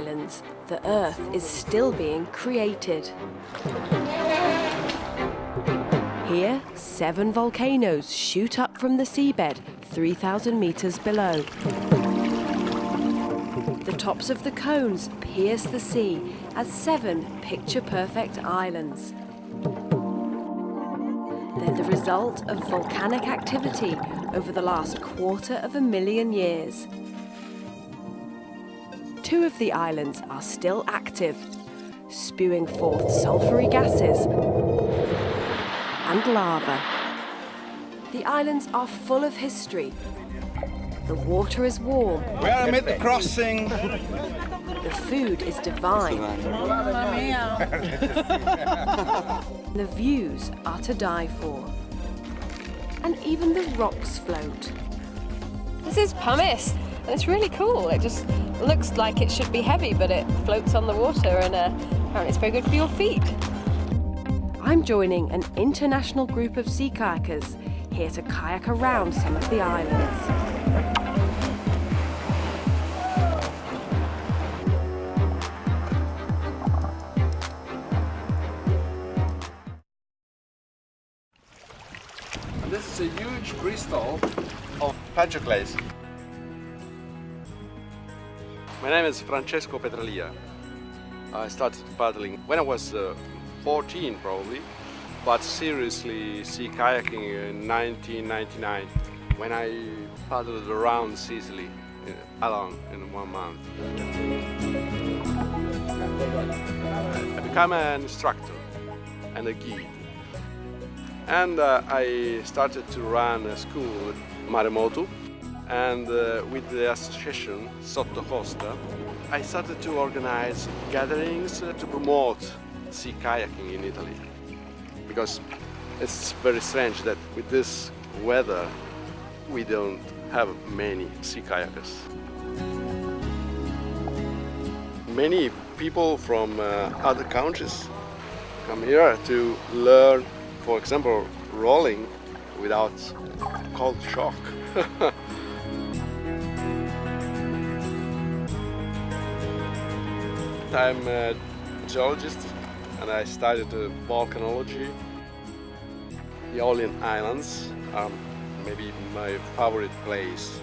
islands, the Earth is still being created. Here, 7 volcanoes shoot up from the seabed 3,000 meters below. The tops of the cones pierce the sea as 7 picture-perfect islands. They're the result of volcanic activity over the last 250,000 years. 2 of the islands are still active, spewing forth sulfury gases and lava. The islands are full of history. The water is warm. We are amid the crossing. The food is divine. The views are to die for. And even the rocks float. This is pumice, and it's really cool. It just looks like it should be heavy, but it floats on the water, and apparently it's very good for your feet. I'm joining an international group of sea kayakers here to kayak around some of the islands. And this is a huge crystal of petroglyphs. My name is Francesco Petralia. I started paddling when I was 14 probably, but seriously sea kayaking in 1999 when I paddled around Sicily alone in 1 month. I became an instructor and a guide. And I started to run a school, Maremoto, and with the association Sotto Costa, I started to organize gatherings to promote sea kayaking in Italy. Because it's very strange that with this weather, we don't have many sea kayakers. Many people from other countries come here to learn, for example, rolling without cold shock. I'm a geologist and I studied volcanology. The Aeolian Islands are maybe my favorite place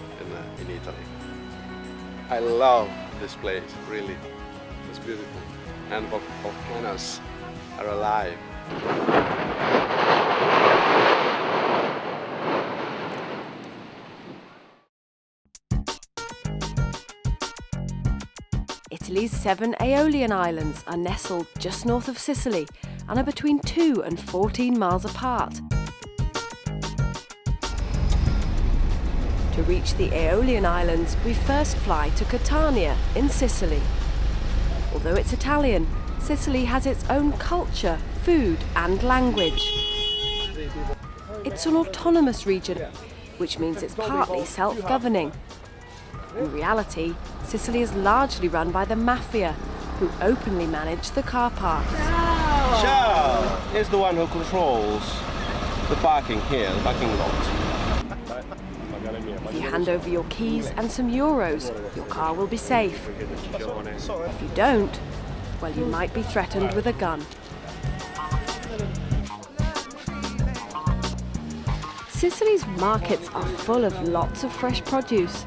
in Italy. I love this place, really. It's beautiful. And volcanoes are alive. Italy's 7 Aeolian Islands are nestled just north of Sicily and are between 2 and 14 miles apart. To reach the Aeolian Islands, we first fly to Catania in Sicily. Although it's Italian, Sicily has its own culture, food and language. It's an autonomous region, which means it's partly self-governing. In reality, Sicily is largely run by the mafia, who openly manage the car parks. Ciao is the one who controls the parking here, the parking lot. If you hand over your keys and some euros, your car will be safe. If you don't, well, you might be threatened with a gun. Sicily's markets are full of lots of fresh produce.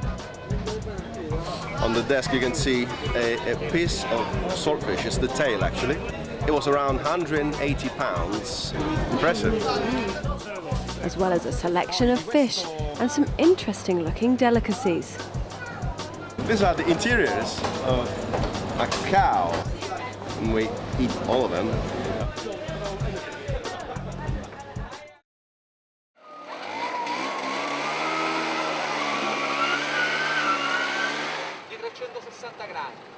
On the desk you can see a piece of swordfish. It's the tail actually. It was around 180 pounds. Impressive. As well as a selection of fish and some interesting looking delicacies. These are the interiors of a cow. And we eat all of them.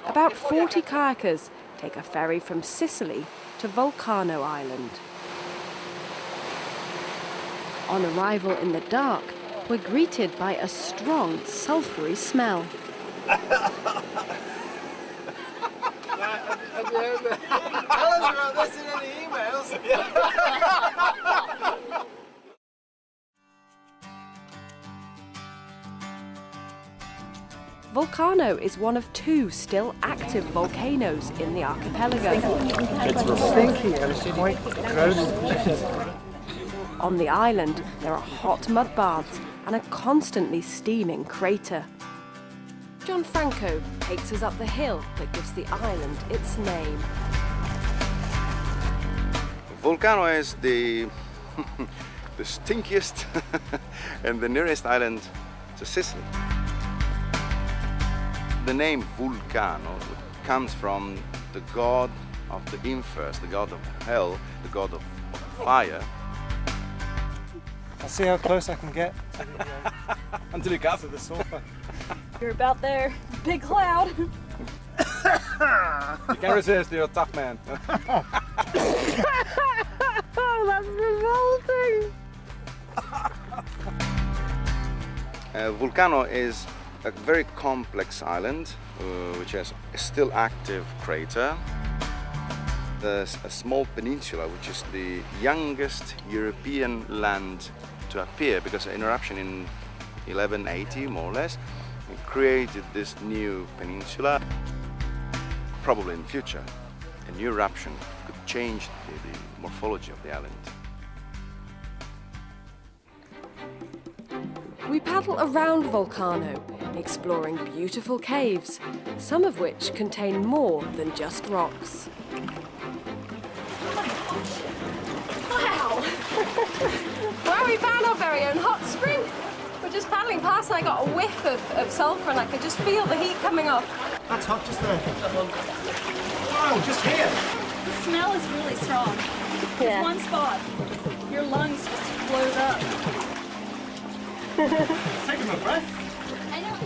About 40 kayakers take a ferry from Sicily to Vulcano Island. On arrival in the dark, we're greeted by a strong, sulfury smell. Tell us about this in any emails. Vulcano is one of 2 still active volcanoes in the archipelago. It's stinky and it's quite gross. On the island, there are hot mud baths and a constantly steaming crater. Gianfranco takes us up the hill that gives the island its name. Vulcano is the the stinkiest and the nearest island to Sicily. The name Vulcano comes from the god of the Infers, the god of hell, the god of fire. I'll see how close I can get Until you get to the sofa. You're about there. Big cloud. You can resist, you're a tough man. Oh, that's revolting. Vulcano is a very complex island which has a still active crater. There's a small peninsula which is the youngest European land to appear because an eruption in 1180 more or less created this new peninsula. Probably in the future a new eruption could change the morphology of the island. We paddle around Vulcano, exploring beautiful caves, some of which contain more than just rocks. Wow. Well, we found our very own hot spring. We're just paddling past and I got a whiff of sulphur and I could just feel the heat coming off. That's hot just there. Wow, just here. The smell is really strong. Yeah. It's one spot. Your lungs just explode up. Taking my breath. I know.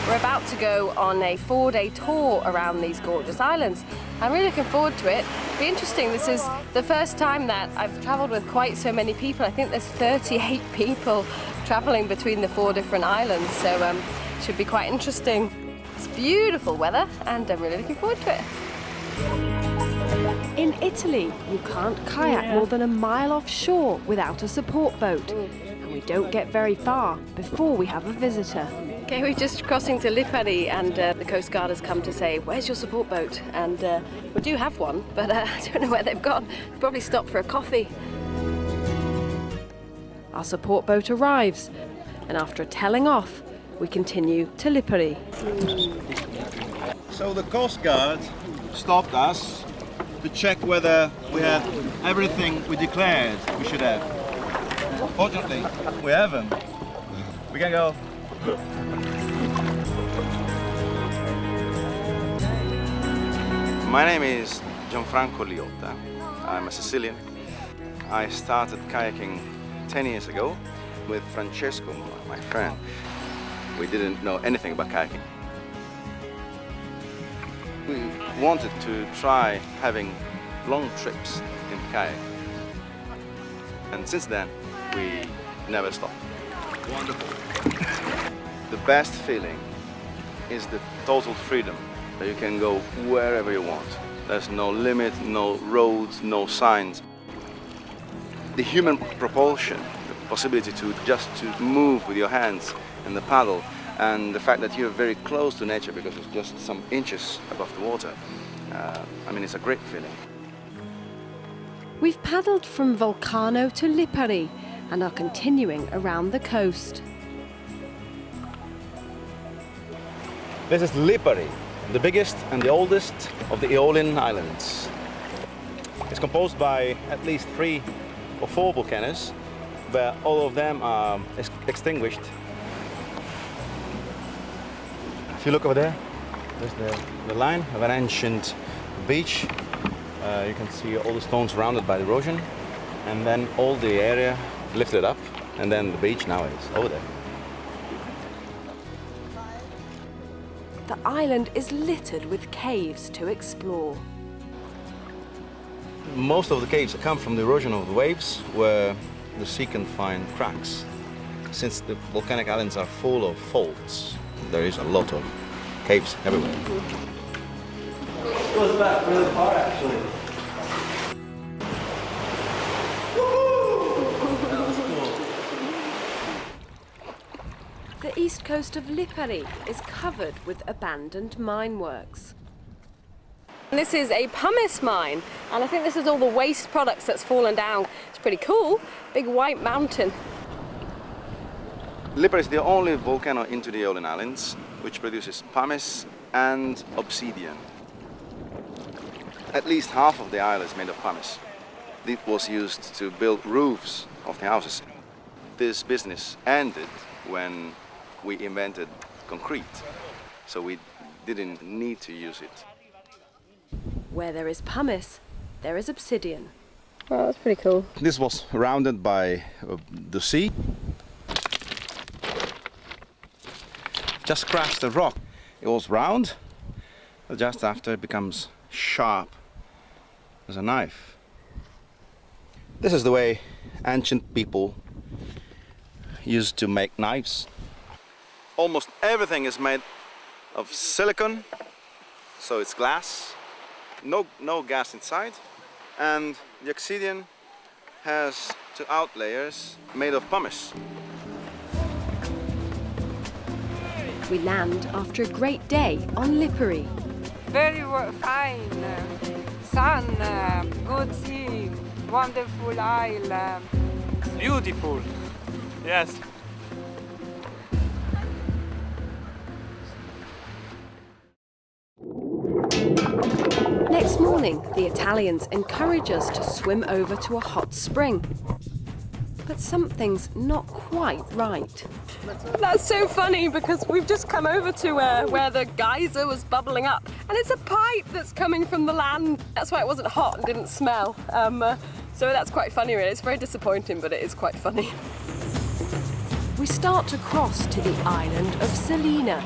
We're about to go on a 4-day tour around these gorgeous islands. I'm really looking forward to it. It'll be interesting. This is the first time that I've travelled with quite so many people. I think there's 38 people travelling between the 4 different islands, so it should be quite interesting. It's beautiful weather and I'm really looking forward to it. In Italy, you can't kayak more than a mile offshore without a support boat. And we don't get very far before we have a visitor. Okay, we're just crossing to Lipari and the Coast Guard has come to say, where's your support boat? And we do have one, but I don't know where they've gone. Probably stopped for a coffee. Our support boat arrives, and after a telling off, we continue to Lipari. So the Coast Guard stopped us to check whether we had everything we declared we should have. Fortunately, we haven't. We can go. My name is Gianfranco Liotta. I'm a Sicilian. I started kayaking 10 years ago with Francesco, my friend. We didn't know anything about kayaking. We wanted to try having long trips in kayak. And since then, we never stopped. Wonderful. The best feeling is the total freedom that you can go wherever you want. There's no limit, no roads, no signs. The human propulsion, the possibility to just to move with your hands and the paddle, and the fact that you're very close to nature because it's just some inches above the water. I mean, it's a great feeling. We've paddled from Vulcano to Lipari and are continuing around the coast. This is Lipari, the biggest and the oldest of the Aeolian Islands. It's composed by at least 3 or 4 volcanoes, but all of them are extinguished. If you look over there, there's the line of an ancient beach. You can see all the stones surrounded by the erosion, and then all the area lifted up, and then the beach now is over there. The island is littered with caves to explore. Most of the caves come from the erosion of the waves, where the sea can find cracks. Since the volcanic islands are full of faults, there is a lot of caves everywhere. goes back really far, actually. That was cool. The east coast of Lipari is covered with abandoned mine works. This is a pumice mine, and I think this is all the waste products that's fallen down. It's pretty cool. Big white mountain. Lipari is the only volcano into the Aeolian Islands which produces pumice and obsidian. At least half of the island is made of pumice. It was used to build roofs of the houses. This business ended when we invented concrete, so we didn't need to use it. Where there is pumice, there is obsidian. Oh, that's pretty cool. This was rounded by the sea. Just scratched the rock. It was round, but just after it becomes sharp as a knife. This is the way ancient people used to make knives. Almost everything is made of silicon, so it's glass. No gas inside, and the obsidian has two outlayers made of pumice. We land after a great day on Lipari. Very fine, sun, good sea, wonderful isle. Beautiful. Yes. Next morning, the Italians encourage us to swim over to a hot spring. But something's not quite right. That's so funny because we've just come over to where the geyser was bubbling up, and it's a pipe that's coming from the land. That's why it wasn't hot and didn't smell. So that's quite funny, really. It's very disappointing, but it is quite funny. We start to cross to the island of Selina.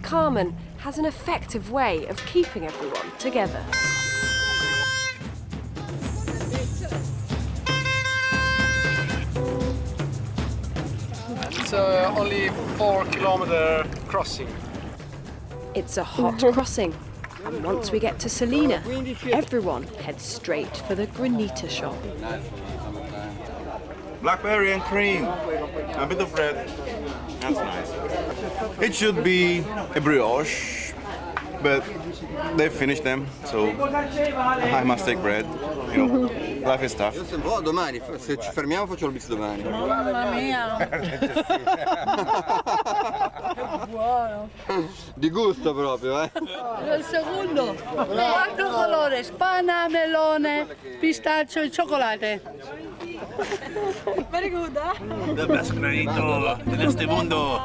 Carmen has an effective way of keeping everyone together. It's only 4-kilometer crossing. It's a hot crossing, and once we get to Selina, everyone heads straight for the granita shop. Blackberry and cream, a bit of bread. That's nice. It should be a brioche, but they've finished them, so I must take bread. You know, life is tough. Domani, se ci fermiamo faccio il bis domani. Mamma mia! Buono! Di gusto proprio, eh? Il secondo, quattro colori, spana, melone, pistaccio e cioccolate. Very good, eh? The best granito in este mundo.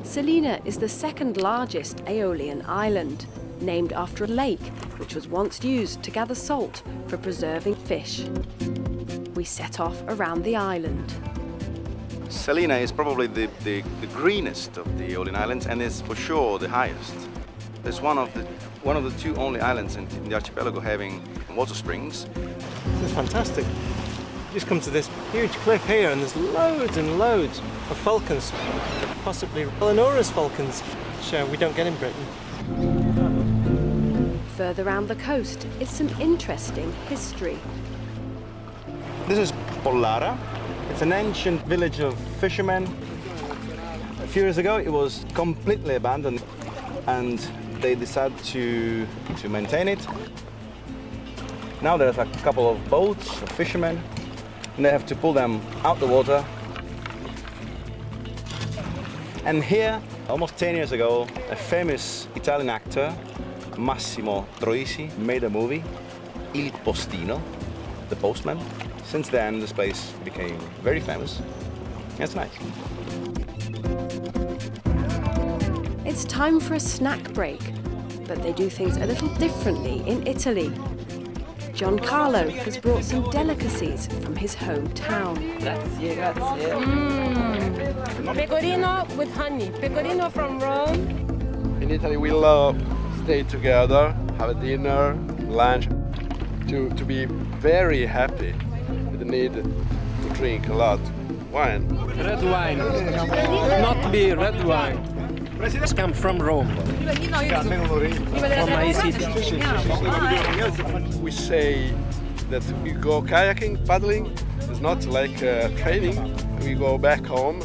Selina is the second largest Aeolian island, named after a lake which was once used to gather salt for preserving fish. We set off around the island. Selina is probably the greenest of the Aeolian Islands, and is for sure the highest. It's one of the two only islands in the archipelago having water springs. This is fantastic. You just come to this huge cliff here and there's loads and loads of falcons, possibly Eleonora's falcons, which we don't get in Britain. Further round the coast is some interesting history. This is Pollara. It's an ancient village of fishermen. A few years ago it was completely abandoned, and they decided to maintain it. Now there's a couple of boats of fishermen, and they have to pull them out the water. And here, almost 10 years ago, a famous Italian actor, Massimo Troisi, made a movie, Il Postino, the postman. Since then, this place became very famous. It's nice. It's time for a snack break, but they do things a little differently in Italy. Giancarlo has brought some delicacies from his hometown. Grazie, grazie. Pecorino with honey. Pecorino from Rome. In Italy we love stay together, have a dinner, lunch, to be very happy. We need to drink a lot wine. Red wine, not be red wine. It's come from Rome. From my city. We say that we go kayaking, paddling. It's not like training. We go back home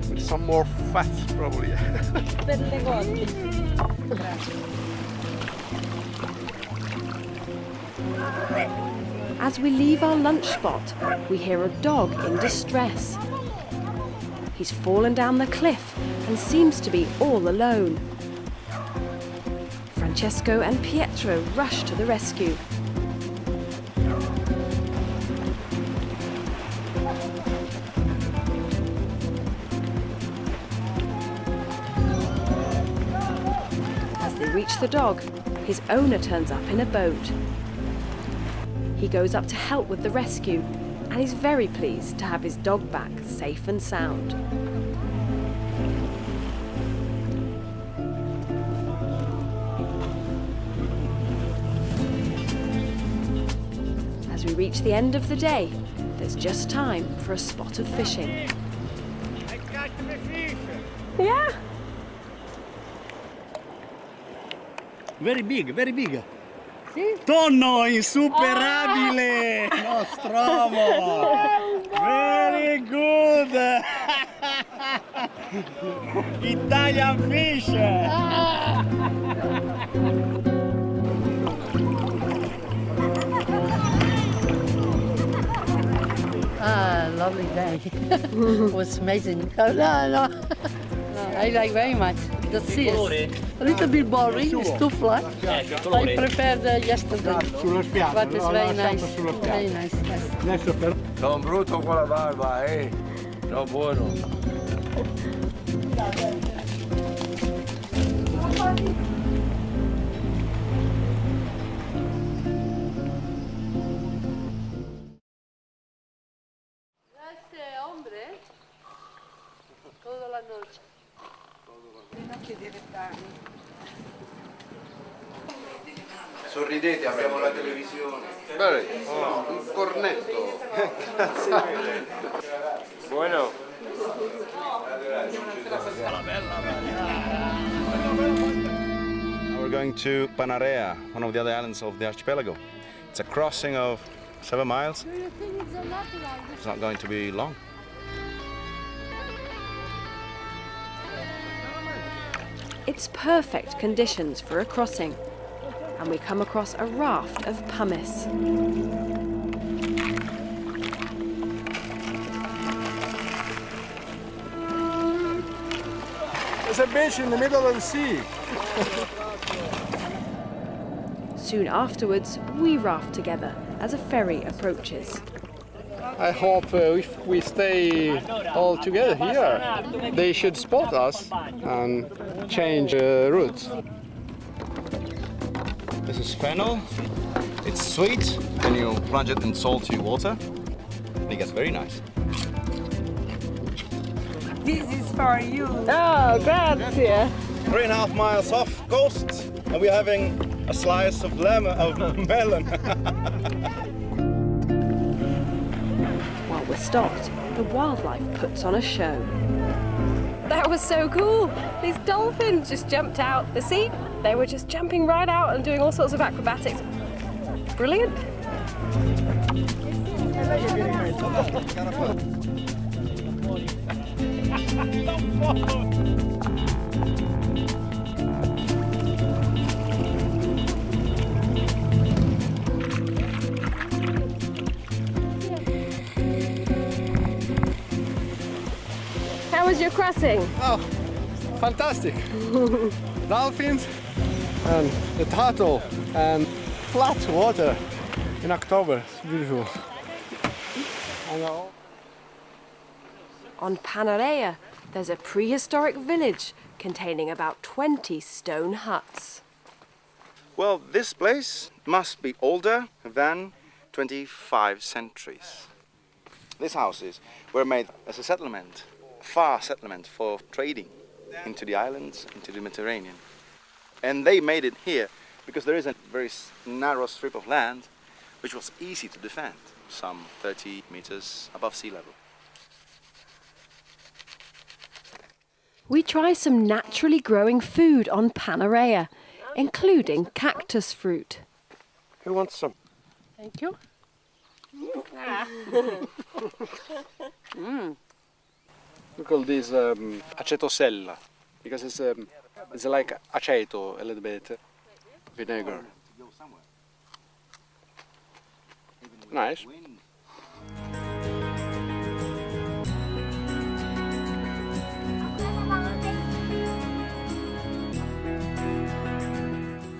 with some more fat, probably. As we leave our lunch spot, we hear a dog in distress. He's fallen down the cliff and seems to be all alone. Francesco and Pietro rush to the rescue. As they reach the dog, his owner turns up in a boat. He goes up to help with the rescue and is very pleased to have his dog back safe and sound. As we reach the end of the day, there's just time for a spot of fishing. Yeah. Very big, very big. Tonno insuperabile! Nostromo! Very good! Italian fish! Lovely day. It was amazing. No, I like very much. The sea is a little bit boring, it's too flat. I preferred yesterday, but it's very nice. Very nice, yes. Son bruto con la barba, eh? No bueno. Sorridete, abbiamo la televisione. Bene, un cornetto. Grazie mille. Bueno. We're going to Panarea, one of the other islands of the archipelago. It's a crossing of 7 miles. It's not going to be long. It's perfect conditions for a crossing, and we come across a raft of pumice. There's a beach in the middle of the sea. Soon afterwards, we raft together as a ferry approaches. I hope if we stay all together here, they should spot us and change routes. This is fennel. It's sweet when you plunge it in salty water. And it gets very nice. This is for you. Oh, grazie. 3.5 miles off coast, and we're having a slice of melon. While we're stopped, the wildlife puts on a show. That was so cool. These dolphins just jumped out the sea. They were just jumping right out and doing all sorts of acrobatics. Brilliant. How was your crossing? Oh, fantastic. Dolphins and the turtle and flat water in October. It's beautiful. On Panarea, there's a prehistoric village containing about 20 stone huts. Well, this place must be older than 25 centuries. These houses were made as a settlement, a far settlement for trading into the islands, into the Mediterranean. And they made it here because there is a very narrow strip of land which was easy to defend, some 30 meters above sea level. We try some naturally growing food on Panarea, including cactus fruit. Who wants some? Thank you. We call this acetosella because it's like aceto a little bit, vinegar. Nice.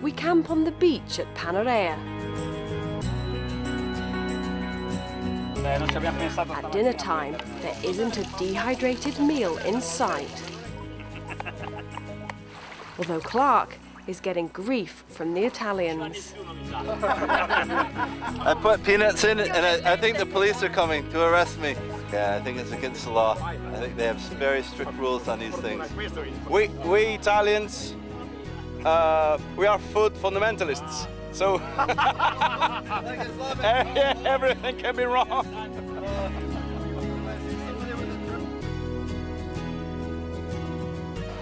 We camp on the beach at Panarea. At dinner time, there isn't a dehydrated meal in sight. Although Clark is getting grief from the Italians. I put peanuts in it, and I think the police are coming to arrest me. Yeah, I think it's against the law. I think they have very strict rules on these things. We Italians, we are food fundamentalists. So everything can be wrong.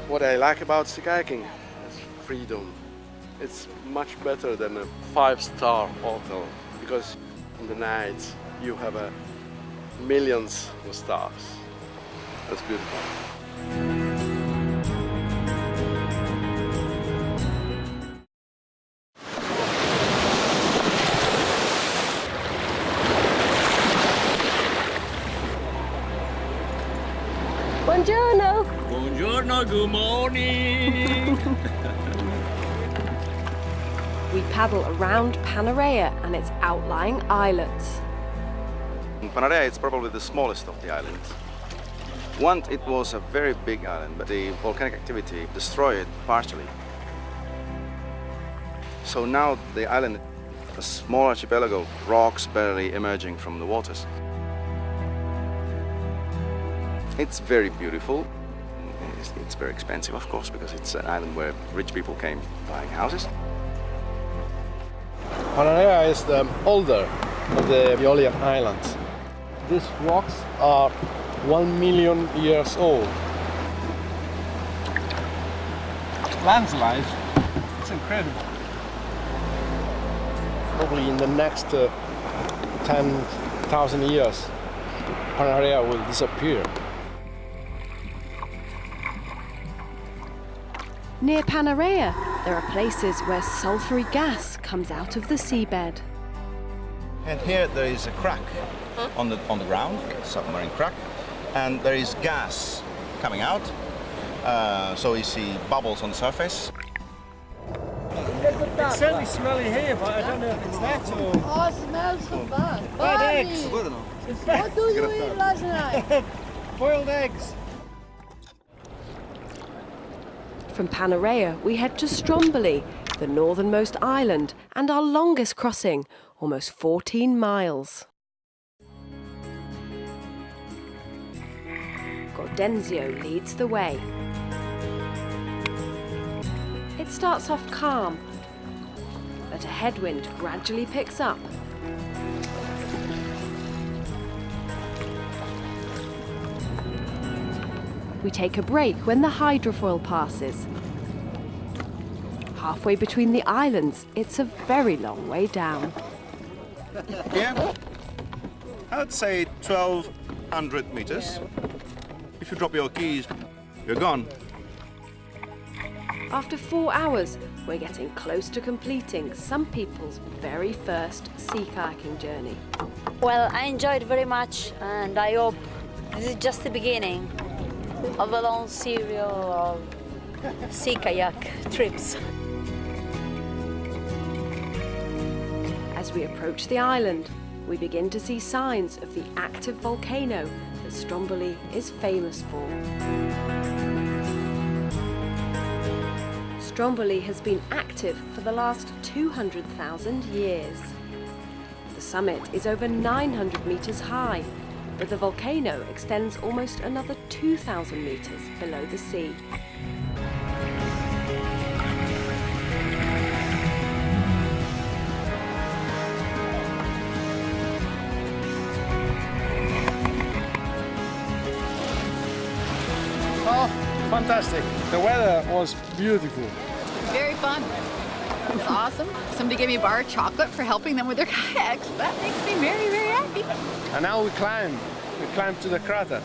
What I like about sea kayaking is freedom. It's much better than a 5-star hotel because in the night you have millions of stars. That's beautiful. Buongiorno! Buongiorno, good morning! We paddle around Panarea and its outlying islets. Panarea is probably the smallest of the islands. Once it was a very big island, but the volcanic activity destroyed it partially. So now the island, a small archipelago, rocks barely emerging from the waters. It's very beautiful. It's very expensive, of course, because it's an island where rich people came buying houses. Panarea is the older of the Aeolian Islands. These rocks are 1 million years old. Landslides, it's incredible. Probably in the next 10,000 years, Panarea will disappear. Near Panarea, there are places where sulfury gas comes out of the seabed. And here there is a crack on the ground, a submarine crack, and there is gas coming out. So you see bubbles on the surface. It's certainly smelly here, but I don't know if it's that or... Oh, it smells so bad. Bad eggs! What do you eat last night? Boiled eggs! From Panarea, we head to Stromboli, the northernmost island, and our longest crossing, almost 14 miles. Gaudenzio leads the way. It starts off calm, but a headwind gradually picks up. We take a break when the hydrofoil passes. Halfway between the islands, it's a very long way down. Yeah, I'd say 1,200 meters. If you drop your keys, you're gone. After 4 hours, we're getting close to completing some people's very first sea kayaking journey. Well, I enjoyed very much, and I hope this is just the beginning of a long series of sea kayak trips. As we approach the island, we begin to see signs of the active volcano that Stromboli is famous for. Stromboli has been active for the last 200,000 years. The summit is over 900 meters high, but the volcano extends almost another 2,000 meters below the sea. fantastic. The weather was beautiful. Very fun. It was awesome. Somebody gave me a bar of chocolate for helping them with their kayaks. That makes me very, very happy. And now we climb. We climb to the crater.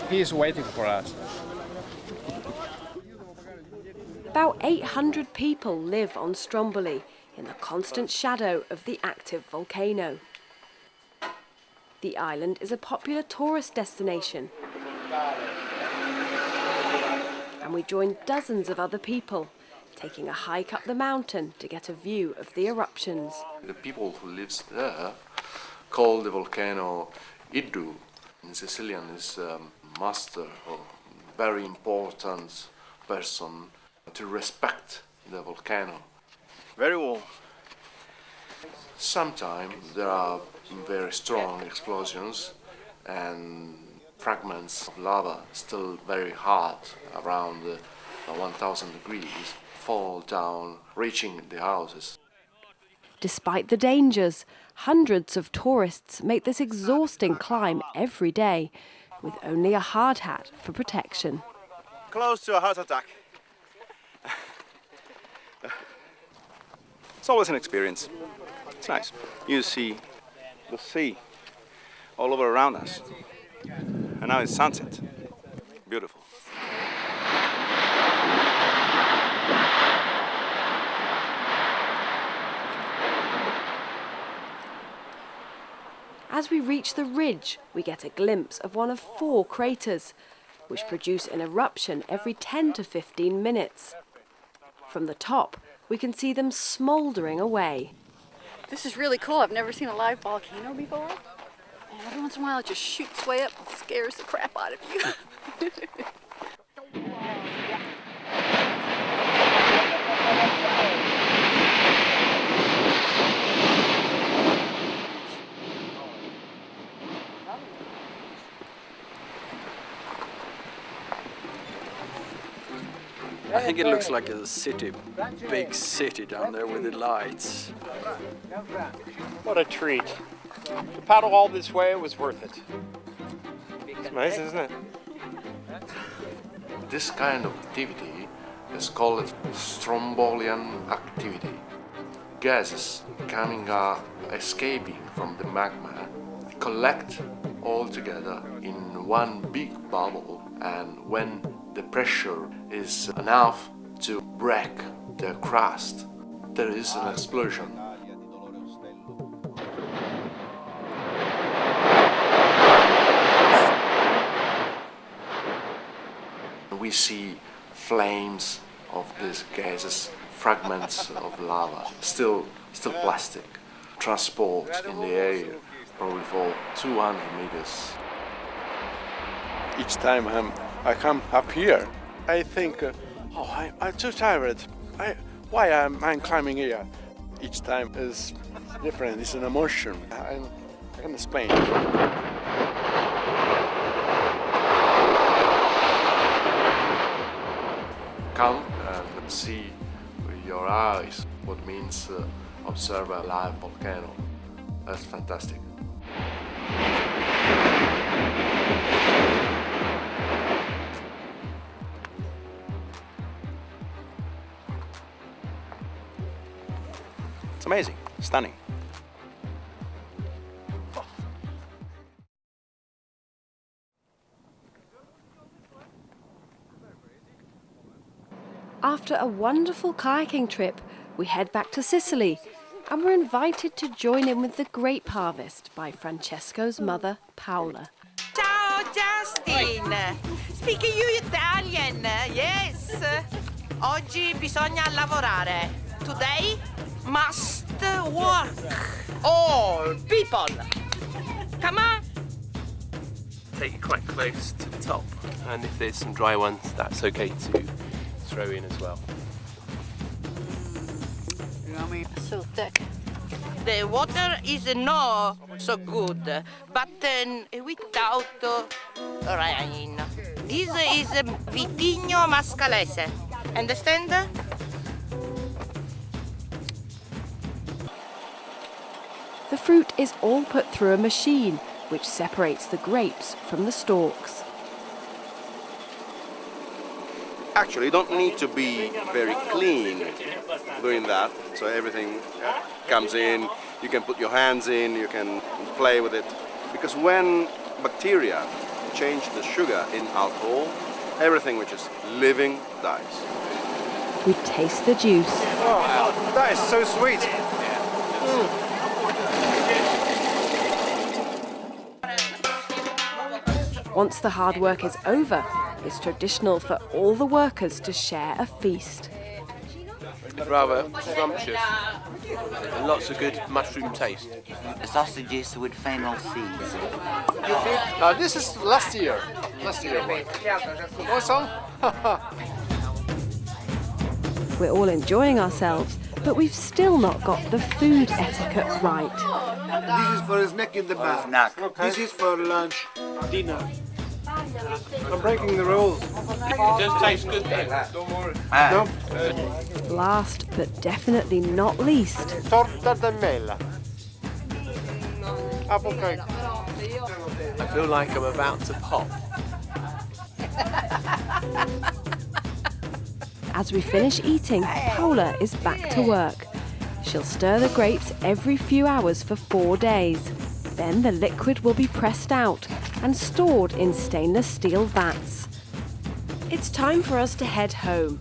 He is waiting for us. About 800 people live on Stromboli in the constant shadow of the active volcano. The island is a popular tourist destination, and we join dozens of other people taking a hike up the mountain to get a view of the eruptions. The people who lives there call the volcano Iddu. In Sicilian is master or very important person to respect the volcano. Very warm. Sometimes there are very strong explosions and fragments of lava still very hot around 1000 degrees fall down, reaching the houses. Despite the dangers, hundreds of tourists make this exhausting climb every day with only a hard hat for protection. Close to a heart attack. It's always an experience. It's nice. You see the sea all over around us. And now it's sunset. Beautiful. As we reach the ridge, we get a glimpse of one of 4 craters, which produce an eruption every 10 to 15 minutes. From the top, we can see them smouldering away. This is really cool. I've never seen a live volcano before. And every once in a while it just shoots way up and scares the crap out of you. I think it looks like a city, big city down there with the lights. What a treat. To paddle all this way, it was worth it. It's amazing, isn't it? This kind of activity is called Strombolian activity. Gases coming out, escaping from the magma, collect all together in one big bubble, and when the pressure is enough to break the crust, there is an explosion. We see flames of these gases, fragments of lava, still plastic, transport in the air, probably for 200 meters. Each time I come up here, I think, I'm too tired. Why am I climbing here? Each time is different. It's an emotion. I can explain. Come and see with your eyes what means observe a live volcano. That's fantastic. It's amazing, stunning. After a wonderful kayaking trip, we head back to Sicily and we're invited to join in with the grape harvest by Francesco's mother, Paola. Ciao, Justin! Speak you Italian, yes? Oggi bisogna lavorare. Today must work. All people. Come on. Take it quite close to the top, and if there's some dry ones, that's okay to throw in as well. Yummy. So thick. The water is not so good, but without rain. This is Vitigno Mascalese. Understand? The fruit is all put through a machine which separates the grapes from the stalks. Actually, you don't need to be very clean doing that. So everything comes in, you can put your hands in, you can play with it. Because when bacteria change the sugar in alcohol, everything which is living dies. We taste the juice. Oh, that is so sweet. Once the hard work is over, it's traditional for all the workers to share a feast. It's rather scrumptious. And lots of good mushroom taste. Sausages with fennel seeds. This is last year one. What song? We're all enjoying ourselves, but we've still not got the food etiquette right. This is for a snack in the bar. This is for lunch, dinner. I'm breaking the rules. It does taste good though. Don't worry. No. Last but definitely not least. Torta de mela. Apple cake. I feel like I'm about to pop. As we finish eating, Paula is back to work. She'll stir the grapes every few hours for 4 days. Then the liquid will be pressed out and stored in stainless steel vats. It's time for us to head home,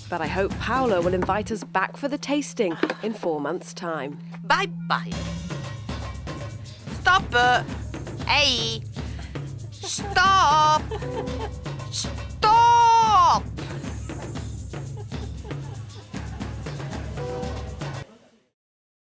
but I hope Paula will invite us back for the tasting in 4 months' time. Bye-bye. Stop! Hey! Stop!